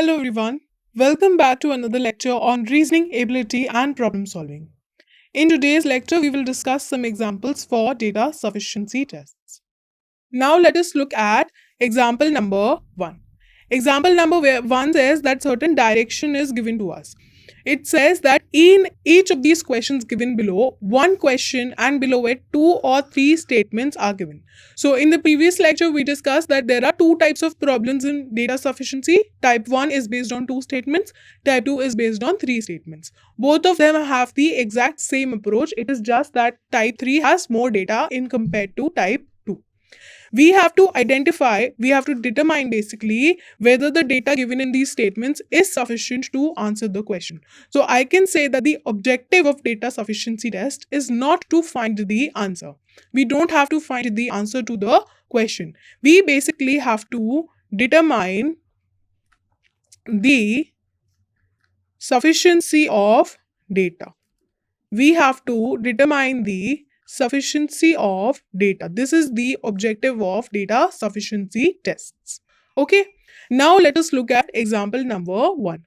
Hello everyone, welcome back to another lecture on reasoning ability and problem solving. In today's lecture, we will discuss some examples for data sufficiency tests. Now let us look at example number 1. Example number 1 says that certain direction is given to us. It says that in each of these questions given below, one question and below it 2 or 3 statements are given. So in the previous lecture, we discussed that there are two types of problems in data sufficiency. Type 1 is based on 2 statements. Type 2 is based on 3 statements. Both of them have the exact same approach. It is just that type 3 has more data in compared to type 2. We have to determine basically whether the data given in these statements is sufficient to answer the question. So I can say that the objective of data sufficiency test is not to find the answer. We don't have to find the answer to the question. We basically have to determine the sufficiency of data. We have to determine the sufficiency of data. This is the objective of data sufficiency tests. Okay. Now let us look at example number 1.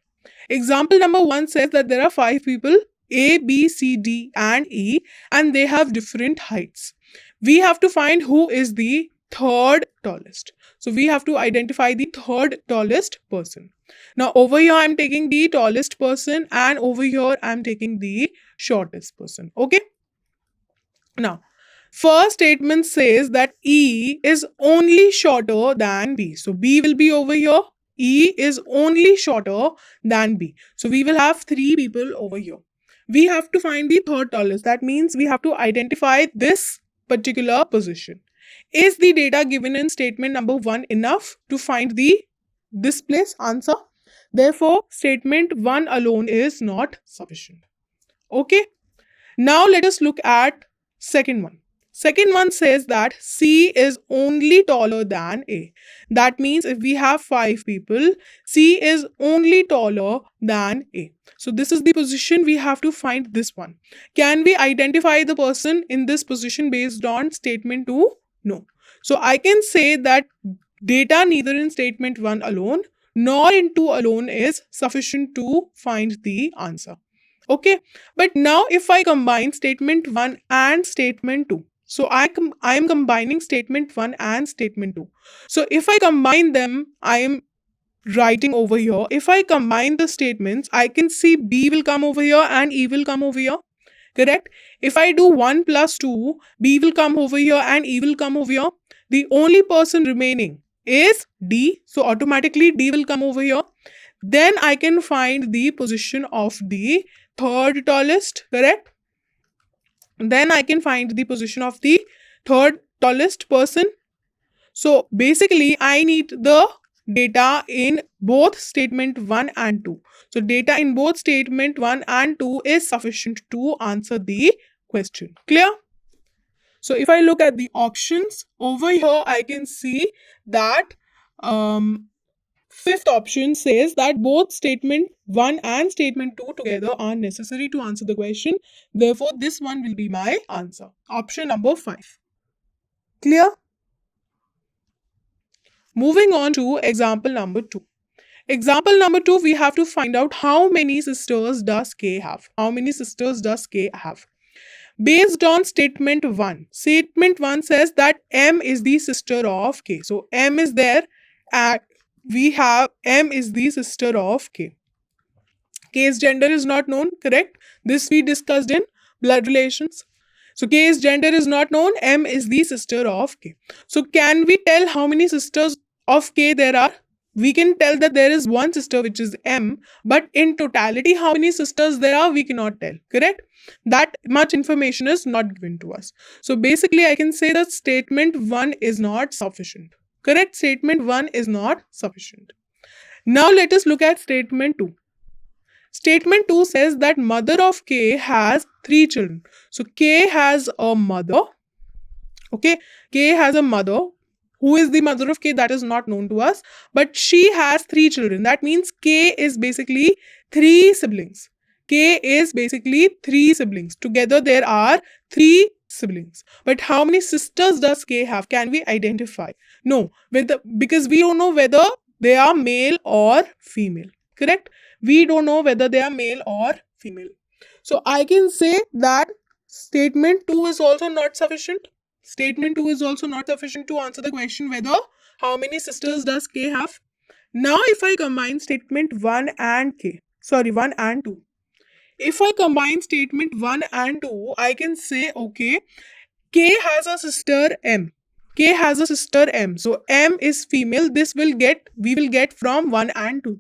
Example number 1 says that there are 5 people, A, B, C, D and E, and they have different heights. We have to find who is the third tallest. So we have to identify the third tallest person. Now over here I'm taking the tallest person and over here I'm taking the shortest person. Okay. Now, first statement says that E is only shorter than B. So B will be over here. E is only shorter than B. So we will have 3 people over here. We have to find the third tallest. That means we have to identify this particular position. Is the data given in statement number 1 enough to find this place answer? Therefore, statement 1 alone is not sufficient. Okay. Now let us look at second one. Second one says that C is only taller than A. That means if we have 5 people, C is only taller than A. So this is the position. We have to find this one. Can we identify the person in this position based on statement 2? No. So I can say that data neither in statement 1 alone nor in 2 alone is sufficient to find the answer. Okay, but now if I combine statement 1 and statement 2, so I am combining statement 1 and statement 2. So if I combine them, I am writing over here. If I combine the statements, I can see B will come over here and E will come over here. Correct? If I do 1 plus 2, B will come over here and E will come over here. The only person remaining is D. So automatically D will come over here. Then I can find the position of the third tallest, correct? Then I can find the position of the third tallest person. So basically, I need the data in both statement 1 and 2. So data in both statement 1 and 2 is sufficient to answer the question. Clear? So if I look at the options, over here I can see that fifth option says that both statement 1 and statement 2 together are necessary to answer the question. Therefore, this one will be my answer. Option number 5. Clear? Moving on to example number 2. Example number 2, we have to find out how many sisters does K have. How many sisters does K have? Based on statement 1. Statement 1 says that M is the sister of K. So, M is there and we have M is the sister of K. K's gender is not known, correct? This we discussed in blood relations. So K's gender is not known, M is the sister of K. So can we tell how many sisters of K there are? We can tell that there is one sister which is M, but in totality how many sisters there are we cannot tell, correct? That much information is not given to us. So basically I can say that statement 1 is not sufficient. Correct? Statement 1 is not sufficient. Now let us look at statement 2. Statement 2 says that mother of K has 3 children. So K has a mother. Okay. K has a mother. Who is the mother of K? That is not known to us. But she has 3 children. That means K is basically 3 siblings. K is basically 3 siblings. Together there are 3 siblings. But how many sisters does K have? Can we identify? No, because we don't know whether they are male or female. Correct? We don't know whether they are male or female. So I can say that statement 2 is also not sufficient. Statement 2 is also not sufficient to answer the question whether how many sisters does K have. Now if I combine statement 1 and 1 and 2. If I combine statement 1 and 2, I can say, okay, K has a sister M. K has a sister M. So M is female. We will get from 1 and 2.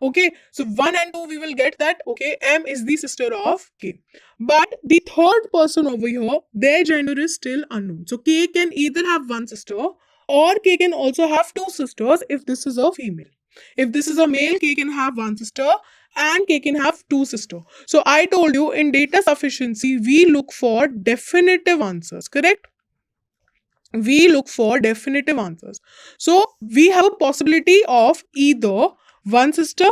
Okay, so 1 and 2 we will get that, okay, M is the sister of K. But the third person over here, their gender is still unknown. So K can either have one sister or K can also have two sisters if this is a female. If this is a male, K can have one sister and K can have two sisters. So I told you in data sufficiency, we look for definitive answers, correct? We look for definitive answers. So we have a possibility of either one sister,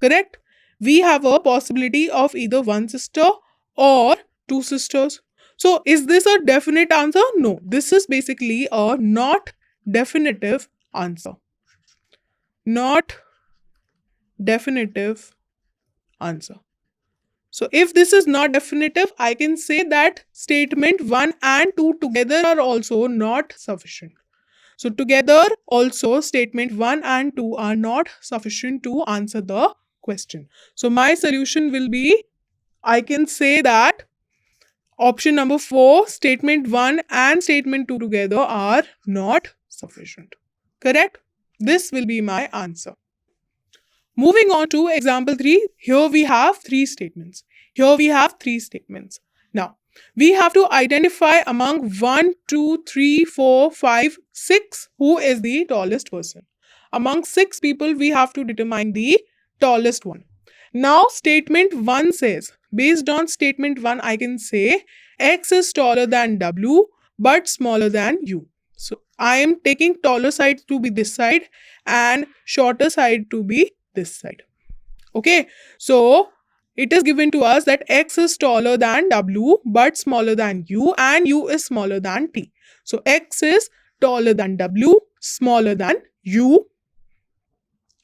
correct? We have a possibility of either one sister or two sisters. So is this a definite answer? No, this is basically a not definitive answer. Not definitive answer. So if this is not definitive, I can say that statement 1 and 2 together are also not sufficient. So together also statement 1 and 2 are not sufficient to answer the question. So my solution will be, I can say that option number 4, statement 1 and statement 2 together are not sufficient. Correct? This will be my answer. Moving on to example 3, here we have 3 statements. Now, we have to identify among 1, 2, 3, 4, 5, 6 who is the tallest person. Among 6 people, we have to determine the tallest one. Now, statement 1 says, based on statement 1, I can say X is taller than W but smaller than U. So, I am taking taller side to be this side and shorter side to be this side. Okay, so it is given to us that X is taller than W but smaller than U and U is smaller than T. So X is taller than W, smaller than U,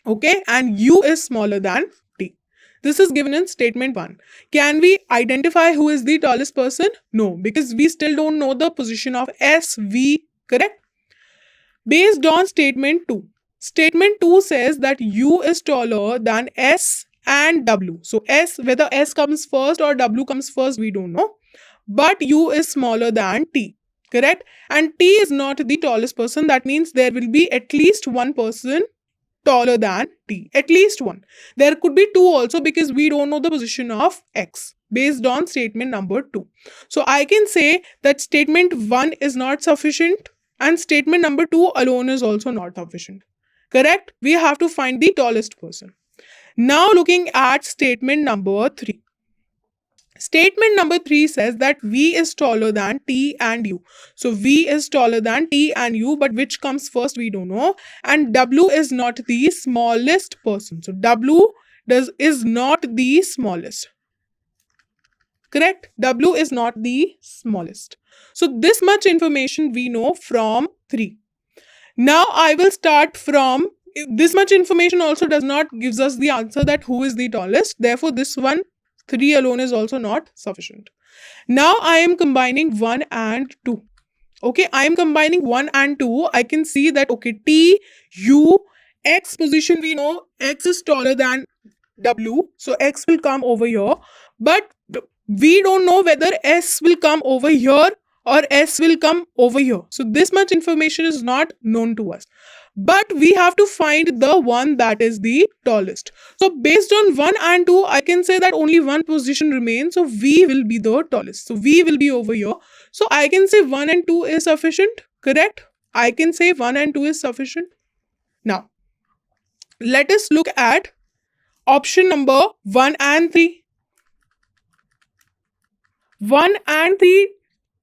okay, and U is smaller than T. This is given in statement 1. Can we identify who is the tallest person? No, because we still don't know the position of S, V, correct? Based on statement 2. Statement 2 says that U is taller than S and W. So S, whether S comes first or W comes first, we don't know. But U is smaller than T, correct? And T is not the tallest person. That means there will be at least one person taller than T. At least one. There could be two also because we don't know the position of X based on statement number 2. So I can say that statement 1 is not sufficient and statement number 2 alone is also not sufficient. Correct? We have to find the tallest person. Now looking at statement number 3. Statement number 3 says that V is taller than T and U. So V is taller than T and U, but which comes first we don't know. And W is not the smallest person. So W is not the smallest. Correct? W is not the smallest. So this much information we know from 3. Now I will start from, this much information also does not gives us the answer that who is the tallest. Therefore, this one, 3 alone is also not sufficient. Now I am combining 1 and 2. Okay, I am combining 1 and 2. I can see that, okay, T, U, X position we know, X is taller than W. So X will come over here. But we don't know whether S will come over here or S will come over here. So this much information is not known to us. But we have to find the one that is the tallest. So based on 1 and 2, I can say that only one position remains. So V will be the tallest. So V will be over here. So I can say 1 and 2 is sufficient. Correct? I can say 1 and 2 is sufficient. Now, let us look at option number 1 and 3. 1 and 3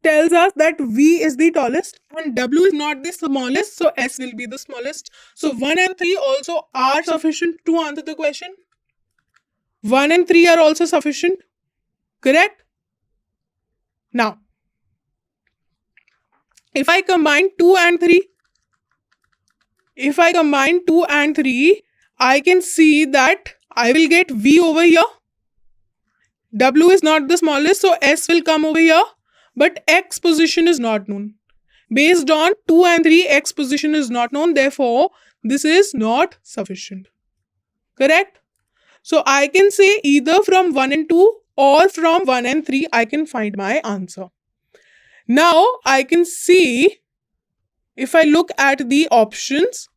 tells us that V is the tallest and W is not the smallest, so S will be the smallest. So 1 and 3 also are sufficient to answer the question. 1 and 3 are also sufficient. Correct? Now, if I combine 2 and 3, If I combine 2 and 3, I can see that I will get V over here. W is not the smallest, so S will come over here. But X position is not known. Based on 2 and 3, X position is not known. Therefore, this is not sufficient. Correct? So, I can say either from 1 and 2 or from 1 and 3, I can find my answer. Now, I can see, if I look at the options,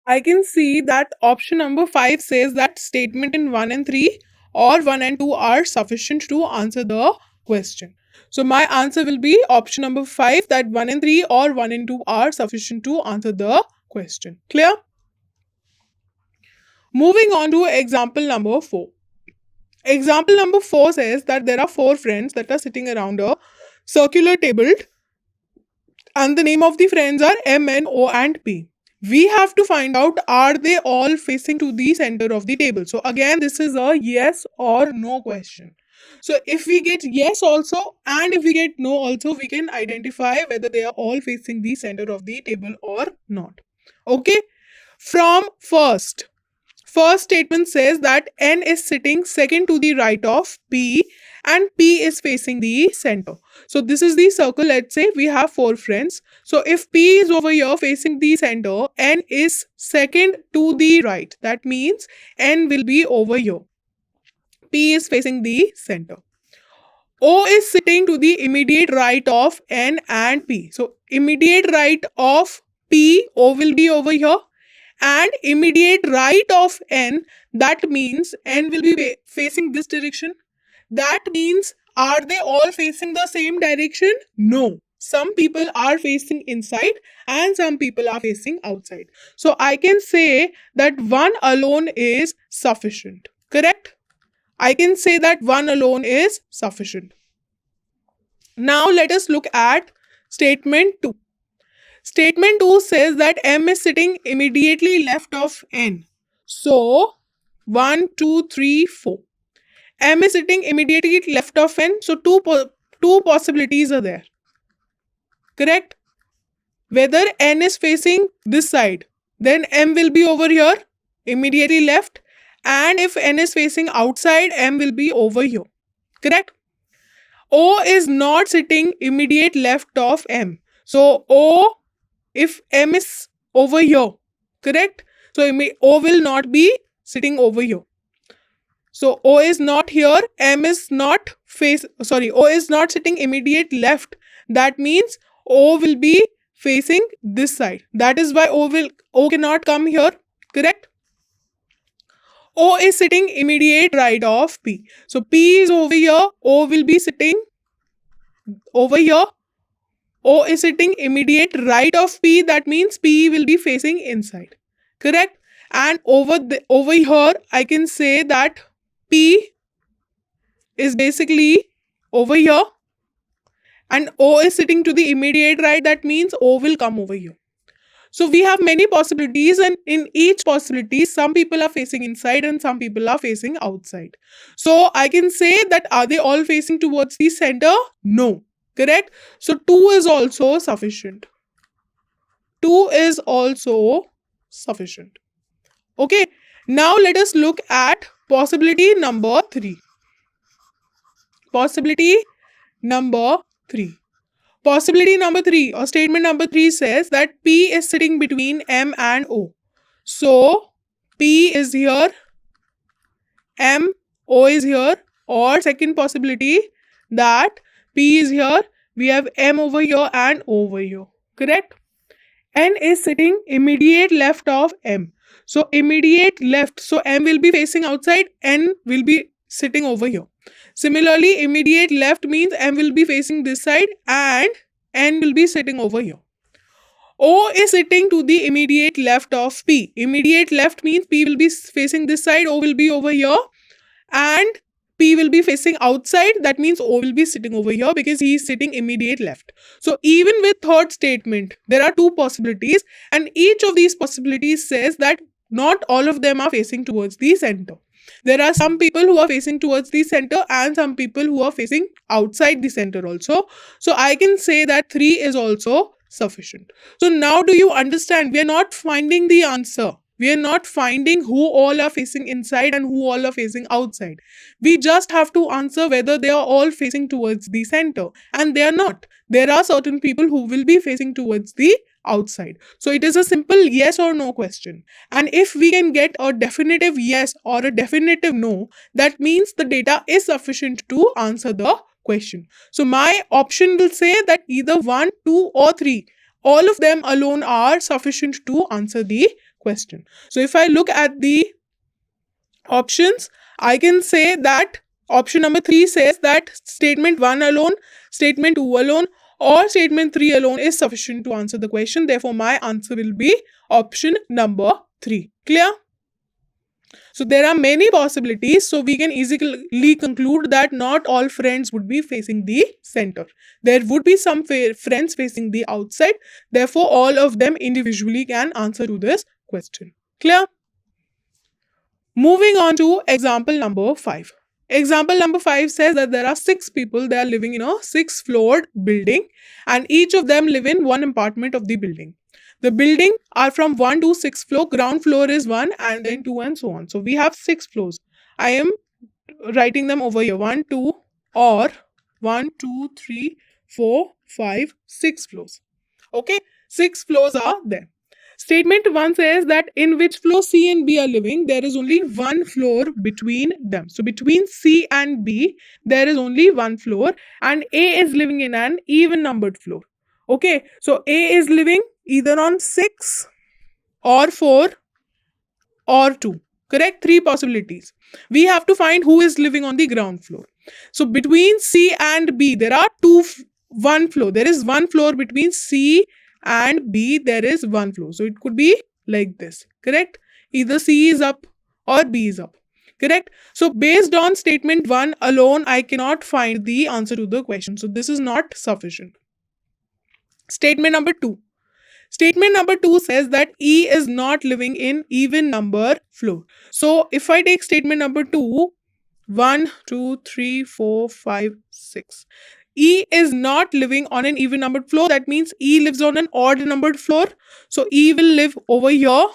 I can see that option number 5 says that statement in 1 and 3 or 1 and 2 are sufficient to answer the question. So my answer will be option number 5, that 1 and 3 or 1 and 2 are sufficient to answer the question. Clear? Moving on to example number 4. Example number 4 says that there are 4 friends that are sitting around a circular table, and the name of the friends are M, N, O and P. We have to find out, are they all facing to the center of the table? So again, this is a yes or no question. So if we get yes also and if we get no also, we can identify whether they are all facing the center of the table or not. Okay. From first statement says that N is sitting second to the right of P and P is facing the center. So this is the circle. Let's say we have 4 friends. So if P is over here facing the center, N is second to the right. That means N will be over here. P is facing the center. O is sitting to the immediate right of N and P. So immediate right of P, O will be over here. And immediate right of N, that means N will be facing this direction. That means, are they all facing the same direction? No. Some people are facing inside and some people are facing outside. So I can say that 1 alone is sufficient. Correct? I can say that 1 alone is sufficient. Now let us look at statement 2. Statement 2 says that M is sitting immediately left of N. So, 1, 2, 3, 4. M is sitting immediately left of N. So, two possibilities are there. Correct? Whether N is facing this side, then M will be over here, immediately left. And if N is facing outside, M will be over here. Correct? O is not sitting immediate left of M. So, O, if M is over here, correct? So O will not be sitting over here. So O is not here, M is not O is not sitting immediate left. That means O will be facing this side. That is why O cannot come here, correct? O is sitting immediate right of P. So P is over here, O will be sitting over here. O is sitting immediate right of P, that means P will be facing inside. Correct? And over here, I can say that P is basically over here and O is sitting to the immediate right, that means O will come over here. So we have many possibilities, and in each possibility, some people are facing inside and some people are facing outside. So I can say that, are they all facing towards the center? No. Correct? So 2 is also sufficient. 2 is also sufficient. Okay. Now let us look at possibility number 3. Possibility number 3. Possibility number 3 or statement number 3 says that P is sitting between M and O. So P is here, M, O is here, or second possibility that P is here, we have M over here and O over here. Correct? N is sitting immediate left of M. So immediate left. So M will be facing outside, N will be sitting over here. Similarly, immediate left means M will be facing this side and N will be sitting over here. O is sitting to the immediate left of P. Immediate left means P will be facing this side, O will be over here, and P will be facing outside. That means O will be sitting over here because he is sitting immediate left. So even with third statement, there are 2 possibilities, and each of these possibilities says that not all of them are facing towards the center. There are some people who are facing towards the center and some people who are facing outside the center also. So I can say that 3 is also sufficient. So now do you understand? We are not finding the answer. We are not finding who all are facing inside and who all are facing outside. We just have to answer whether they are all facing towards the center. And they are not. There are certain people who will be facing towards the outside. So it is a simple yes or no question. And if we can get a definitive yes or a definitive no, that means the data is sufficient to answer the question. So my option will say that either 1, 2 or 3. All of them alone are sufficient to answer the question. So if I look at the options, I can say that option number 3 says that statement 1 alone, statement 2 alone or statement 3 alone is sufficient to answer the question. Therefore, my answer will be option number 3. Clear? So there are many possibilities. So we can easily conclude that not all friends would be facing the center. There would be some friends facing the outside. Therefore, all of them individually can answer to this question. Clear? Moving on to example number 5. Example number 5 says that there are 6 people. They are living in a 6-floored building and each of them live in one apartment of the building. The building are from 1 to 6th floor. Ground floor is 1 and then 2 and so on. So we have 6 floors. I am writing them over here. 1, 2 or 1, 2, 3, 4, 5, 6 floors. Okay, 6 floors are there. Statement 1 says that in which floor C and B are living, there is only one floor between them. So between C and B, there is only one floor and A is living in an even numbered floor. Okay, so A is living either on 6 or 4 or 2. Correct? 3 possibilities. We have to find who is living on the ground floor. So between C and B, there are one floor. There is one floor between C and B. There is one floor. So it could be like this. Correct? Either C is up or B is up. Correct? So based on statement 1 alone, I cannot find the answer to the question. So this is not sufficient. Statement number 2. Statement number 2 says that E is not living in even number floor. So if I take statement number 2, 1, 2, 3, 4, 5, 6. E is not living on an even numbered floor. That means E lives on an odd numbered floor. So E will live over here.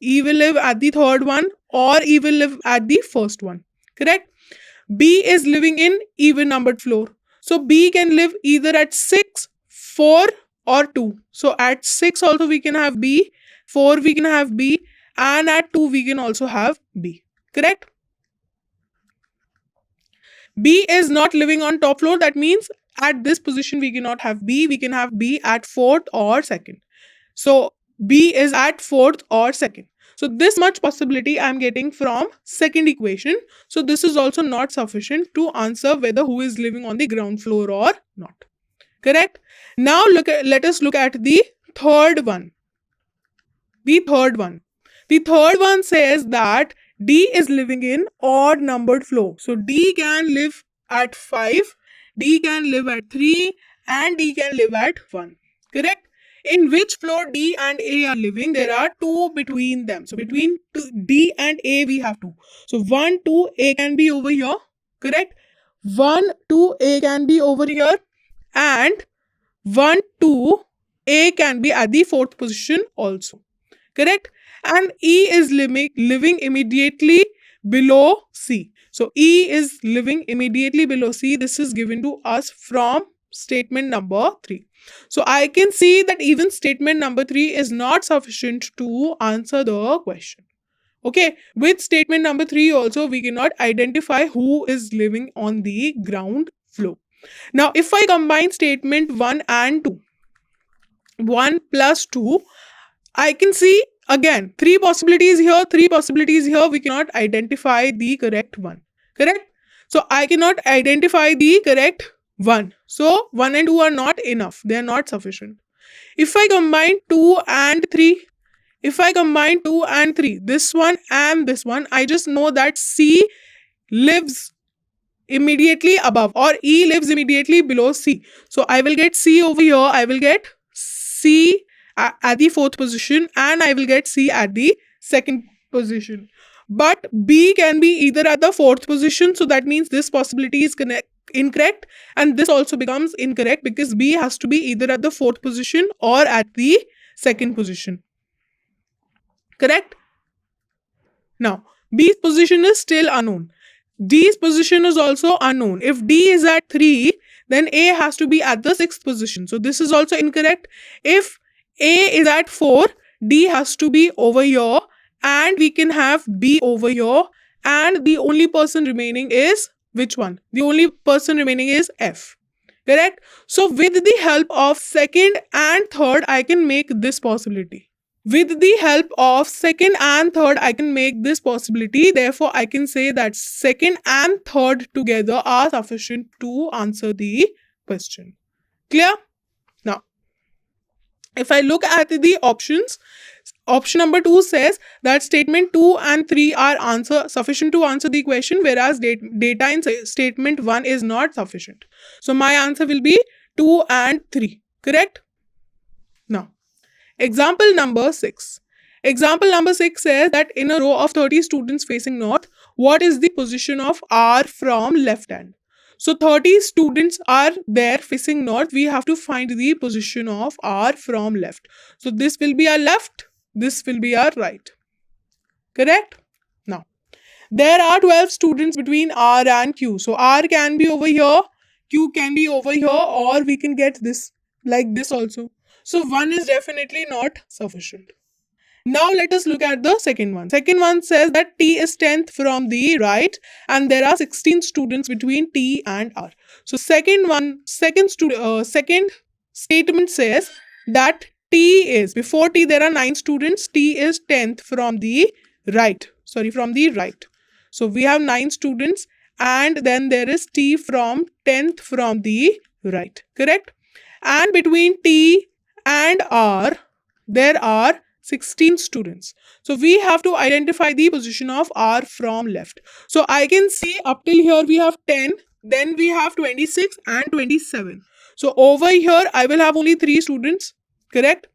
E will live at the third one or E will live at the first one. Correct? B is living in even numbered floor. So B can live either at 6, 4 or 2. So at 6 also we can have B, 4 we can have B and at 2 we can also have B. Correct? B is not living on top floor. That means at this position we cannot have B. We can have B at 4th or 2nd. So B is at 4th or 2nd. So this much possibility I am getting from second equation. So this is also not sufficient to answer whether who is living on the ground floor or not. Correct? Now let us look at the third one. The third one says that D is living in odd numbered floor. So D can live at 5, D can live at 3 and D can live at 1. Correct? In which floor D and A are living, there are 2 between them. So between D and A we have 2. So 1, 2, A can be over here. Correct? 1, 2, A can be over here. And 1, 2, A can be at the 4th position also. Correct? And E is living immediately below C. So E is living immediately below C. This is given to us from statement number 3. So I can see that even statement number 3 is not sufficient to answer the question. Okay, with statement number 3 also we cannot identify who is living on the ground floor. Now if I combine statement 1 and 2, 1 plus 2, I can see again 3 possibilities here, 3 possibilities here. We cannot identify the correct one. Correct? So I cannot identify the correct one. So 1 and 2 are not enough. They are not sufficient. If I combine 2 and 3, this one and this one, I just know that C lives immediately above or E lives immediately below C. So I will get C over here. I will get C at the 4th position and I will get C at the 2nd position. But B can be either at the 4th position. So that means this possibility is incorrect, and this also becomes incorrect because B has to be either at the 4th position or at the 2nd position. Correct? Now, B's position is still unknown. D's position is also unknown. If D is at 3, then A has to be at the 6th position. So this is also incorrect. If A is at 4, D has to be over here, and we can have B over here, and the only person remaining is which one? The only person remaining is F. Correct? So with the help of 2nd and 3rd, I can make this possibility. With the help of 2nd and 3rd, I can make this possibility. Therefore, I can say that 2nd and 3rd together are sufficient to answer the question. Clear? Now, if I look at the options, option number 2 says that statement 2 and 3 are sufficient to answer the question, whereas data in statement 1 is not sufficient. So, my answer will be 2 and 3. Correct? Now, example number 6. Example number 6 says that in a row of 30 students facing north, what is the position of R from left hand? So 30 students are there facing north. We have to find the position of R from left. So this will be our left, this will be our right. Correct? Now, there are 12 students between R and Q. So R can be over here, Q can be over here, or we can get this like this also. So 1 is definitely not sufficient. Now let us look at the second one. Second one says that T is 10th from the right and there are 16 students between T and R. So second statement says that T is, before T there are 9 students, T is 10th from the right. So we have 9 students and then there is T from 10th from the right. Correct? And between T and R, there are 16 students. So we have to identify the position of R from left. So I can see up till here we have 10, then we have 26 and 27. So over here I will have only 3 students, correct?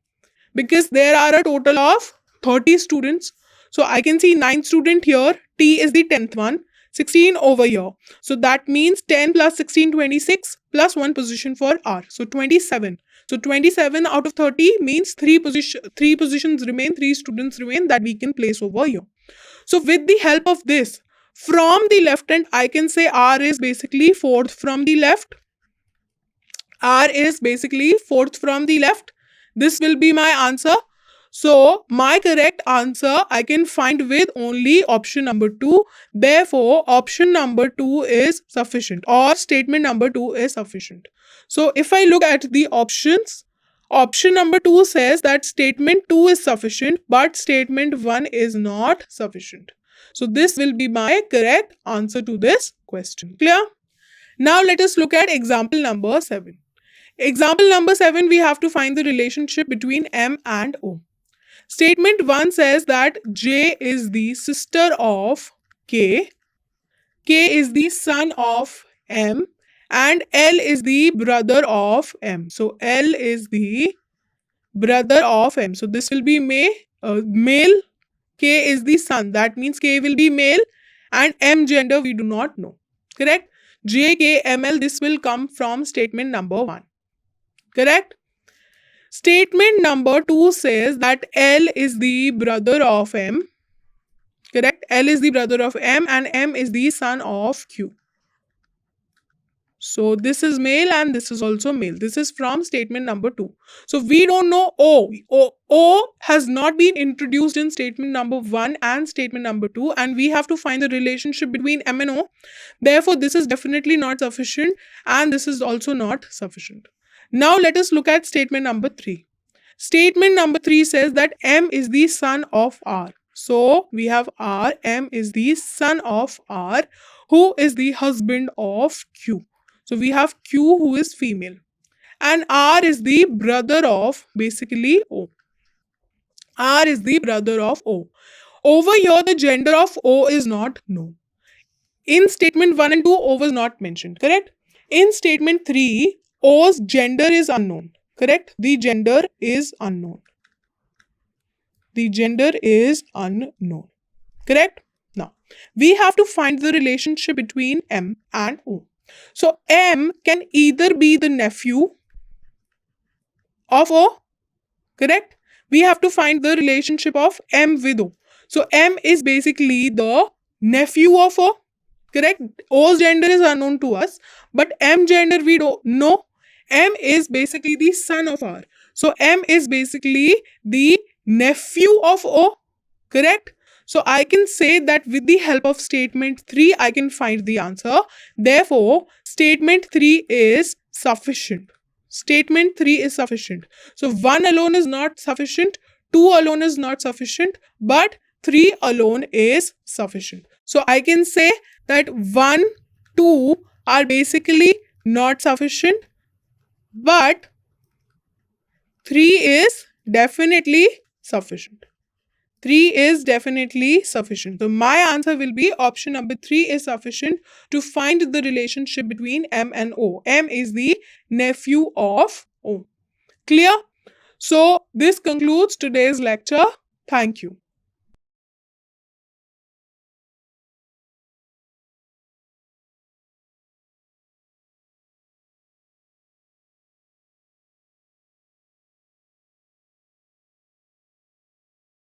Because there are a total of 30 students. So I can see 9 student here, T is the 10th one, 16 over here. So that means 10 plus 16, 26 plus 1 position for R. So 27. So 27 out of 30 means 3 positions remain, 3 students remain that we can place over here. So with the help of this, from the left hand, I can say R is basically 4th from the left. R is basically 4th from the left. This will be my answer. So my correct answer I can find with only option number 2. Therefore, option number 2 is sufficient, or statement number 2 is sufficient. So if I look at the options, option number 2 says that statement 2 is sufficient, but statement 1 is not sufficient. So this will be my correct answer to this question. Clear? Now let us look at example number 7. Example number 7, we have to find the relationship between M and O. Statement 1 says that J is the sister of K, K is the son of M, and L is the brother of M. So L is the brother of M. So this will be male, K is the son. That means K will be male, and M gender we do not know. Correct? J, K, M, L, this will come from statement number 1. Correct? Statement number 2 says that L is the brother of M. Correct? L is the brother of M and M is the son of Q. So this is male and this is also male. This is from statement number 2. So we don't know O. O has not been introduced in statement number 1 and statement number 2, and we have to find the relationship between M and O. Therefore, this is definitely not sufficient and this is also not sufficient. Now let us look at statement number 3. Statement number 3 says that M is the son of R. So we have R, M is the son of R, who is the husband of Q. So we have Q who is female. And R is the brother of basically O. R is the brother of O. Over here the gender of O is not known. In statement 1 and 2, O was not mentioned, correct? In statement 3, O's gender is unknown, correct? The gender is unknown. The gender is unknown, correct? Now, we have to find the relationship between M and O. So M can either be the nephew of O, correct? We have to find the relationship of M with O. So M is basically the nephew of O, correct? O's gender is unknown to us, but M gender we don't know. M is basically the son of R. So M is basically the nephew of O, correct? So I can say that with the help of statement 3, I can find the answer. Therefore, statement 3 is sufficient. Statement 3 is sufficient. So 1 alone is not sufficient, 2 alone is not sufficient, but 3 alone is sufficient. So I can say that 1, 2 are basically not sufficient, but 3 is definitely sufficient. 3 is definitely sufficient. So my answer will be option number 3 is sufficient to find the relationship between M and O. M is the nephew of O. Clear? So this concludes today's lecture. Thank you.